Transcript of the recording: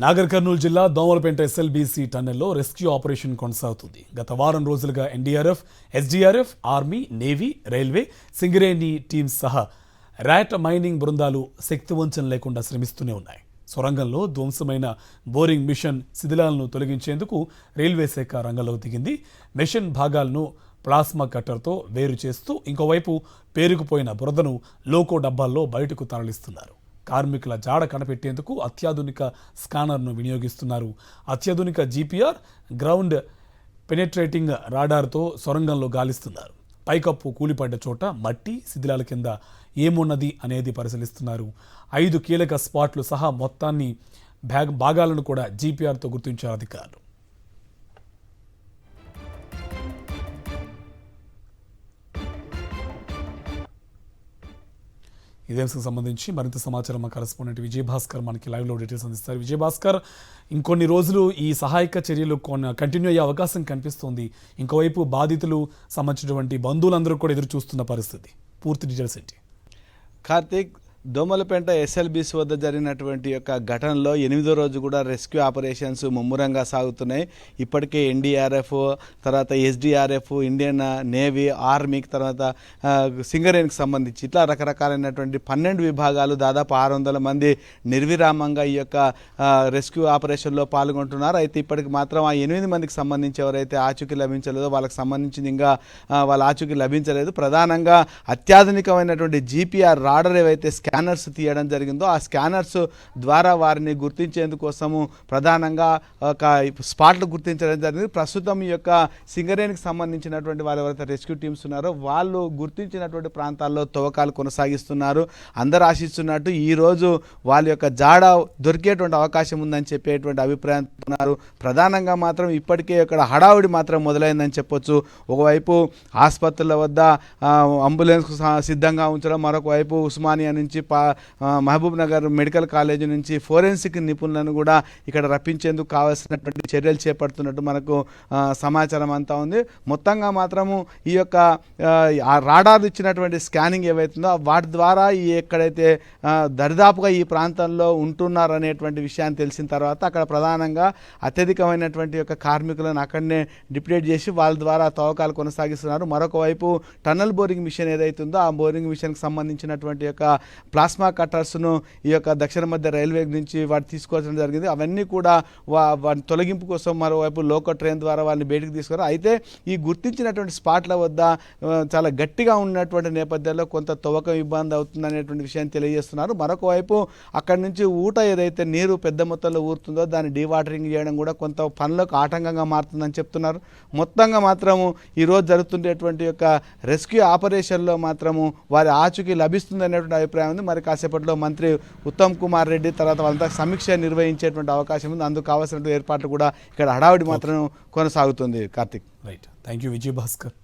నాగర్ కర్నూలు జిల్లా Domalapeta SLBC టన్నెల్లో rescue operation కొనసాగుతుంది. గత వారం రోజులుగా NDRF, SDRF, army, navy, railway, Singareni teams సహా ర్యాట్ మైనింగ్ బృందాలు శక్తివంచన లేకుండా శ్రమిస్తూనే ఉన్నాయి. సొరంగంలో ధ్వంసమైన బోరింగ్ మిషన్ శిథిలాలను తొలగించేందుకు రైల్వే శాఖ రంగంలోకి దిగింది. మిషన్ భాగాలను ప్లాస్మా కట్టర్తో వేరు చేస్తూ ఇంకోవైపు పేరుకుపోయిన బురదను లోకో డబ్బాల్లో బయటకు తరలిస్తున్నారు. కార్మికుల జాడ కనిపెట్టేందుకు అత్యాధునిక స్కానర్ను వినియోగిస్తున్నారు. అత్యాధునిక జీపీఆర్, గ్రౌండ్ పెనెట్రేటింగ్ రాడార్తో సొరంగంలో గాలిస్తున్నారు. పైకప్పు కూలిపడ్డ చోట మట్టి శిథిలాల కింద ఏమున్నది అనేది పరిశీలిస్తున్నారు. 5 కీలక స్పాట్లు సహా మొత్తాన్ని భాగాలను కూడా జీపీఆర్తో గుర్తించారు అధికారులు. ఇదే అంశం సంబంధించి మరింత సమాచారం మా కరెస్పాండెంట్ విజయభాస్కర్ మనకి లైవ్లో డీటెయిల్స్ అందిస్తారు. విజయభాస్కర్, ఇంకొన్ని రోజులు ఈ సహాయక చర్యలు కంటిన్యూ అయ్యే అవకాశం కనిపిస్తోంది. ఇంకోవైపు బాధితులు సంబంధించినటువంటి బంధువులందరూ కూడా ఎదురు చూస్తున్న పరిస్థితి. పూర్తి డీటెయిల్స్ ఏంటి? కార్తీక్, దోమలపేట ఎస్ఎల్బీసీ వద్ద జరిగినటువంటి యొక్క ఘటనలో 8వ రోజు కూడా రెస్క్యూ ఆపరేషన్స్ ముమ్మరంగా సాగుతున్నాయి. ఇప్పటికే ఎన్డీఆర్ఎఫ్, తర్వాత ఎస్డీఆర్ఎఫ్, ఇండియన్ నేవీ, ఆర్మీకి, తర్వాత సింగరేణికి సంబంధించి ఇట్లా రకరకాలైనటువంటి 12 విభాగాలు, దాదాపు 600 మంది నిర్విరామంగా ఈ యొక్క రెస్క్యూ ఆపరేషన్లో పాల్గొంటున్నారు. అయితే ఇప్పటికి మాత్రం ఆ 8 మందికి సంబంధించి ఎవరైతే ఆచూకీ లభించలేదో వాళ్ళకి సంబంధించి ఇంకా వాళ్ళ ఆచూకీ లభించలేదు. ప్రధానంగా అత్యాధునికమైనటువంటి జీపీఆర్ రాడర్ ఏవైతే స్కానర్స్ తీయడం జరిగిందో ఆ స్కానర్స్ ద్వారా వారిని గుర్తించేందుకోసము ప్రధానంగా ఒక స్పాట్లు గుర్తించడం జరిగింది. ప్రస్తుతం ఈ యొక్క సింగరేణికి సంబంధించినటువంటి వాళ్ళు ఎవరైతే రెస్క్యూ టీమ్స్ ఉన్నారో వాళ్ళు గుర్తించినటువంటి ప్రాంతాల్లో తవ్వకాలు కొనసాగిస్తున్నారు. అందరూ ఆశిస్తున్నట్టు ఈరోజు వాళ్ళ యొక్క జాడ దొరికేటువంటి అవకాశం ఉందని చెప్పేటువంటి అభిప్రాయం ఉన్నారు. ప్రధానంగా మాత్రం ఇప్పటికే ఇక్కడ హడావుడి మాత్రం మొదలైందని చెప్పొచ్చు. ఒకవైపు ఆసుపత్రుల వద్ద అంబులెన్స్ సిద్ధంగా ఉంచడం, మరొక వైపు ఉస్మానియా నుంచి మహబూబ్ నగర్ మెడికల్ కాలేజీ నుంచి ఫోరెన్సిక్ నిపుణులను కూడా ఇక్కడ రప్పించేందుకు కావాల్సినటువంటి చర్యలు చేపడుతున్నట్టు మనకు సమాచారం అంతా ఉంది. మొత్తంగా మాత్రము ఈ యొక్క రాడార్ ఇచ్చినటువంటి స్కానింగ్ ఏవైతుందో వాటి ద్వారా ఎక్కడైతే దరిదాపుగా ఈ ప్రాంతంలో ఉంటున్నారనేటువంటి విషయాన్ని తెలిసిన తర్వాత అక్కడ ప్రధానంగా అత్యధికమైనటువంటి యొక్క కార్మికులను అక్కడనే డిప్యూట్ చేసి వాళ్ళ ద్వారా తవ్వకాలు కొనసాగిస్తున్నారు. మరొక వైపు టన్నల్ బోరింగ్ మిషన్ ఏదైతుందో ఆ బోరింగ్ మిషన్కి సంబంధించినటువంటి యొక్క ప్లాస్మా కట్టర్స్ను ఈ యొక్క దక్షిణ మధ్య రైల్వే నుంచి వాటి తీసుకోవడం జరిగింది. అవన్నీ కూడా వాటి తొలగింపు కోసం మరోవైపు లోకో ట్రైన్ ద్వారా వాళ్ళని బయటకు తీసుకున్నారు. అయితే ఈ గుర్తించినటువంటి స్పాట్ల వద్ద చాలా గట్టిగా ఉన్నటువంటి నేపథ్యంలో కొంత తవ్వకం ఇబ్బంది అవుతుంది అనేటువంటి విషయాన్ని తెలియజేస్తున్నారు. మరొక వైపు అక్కడి నుంచి ఊట ఏదైతే నీరు పెద్ద మొత్తంలో ఊరుతుందో దాన్ని డీవాటరింగ్ చేయడం కూడా కొంత పనులకు ఆటంకంగా మారుతుందని చెప్తున్నారు. మొత్తంగా మాత్రము ఈరోజు జరుగుతుండేటువంటి యొక్క రెస్క్యూ ఆపరేషన్లో మాత్రము వారి ఆచూకీ లభిస్తుంది అనేటువంటి అభిప్రాయం ఉంది. మరి కాసేపట్లో మంత్రి ఉత్తమ్ కుమార్ రెడ్డి తర్వాత వాళ్ళంతా సమీక్ష నిర్వహించేటువంటి అవకాశం ఉంది. అందుకు కావాల్సినటువంటి ఏర్పాట్లు కూడా ఇక్కడ హడావుడి మాత్రం కొనసాగుతుంది. Karthik, right, thank you Vijayabhaskar.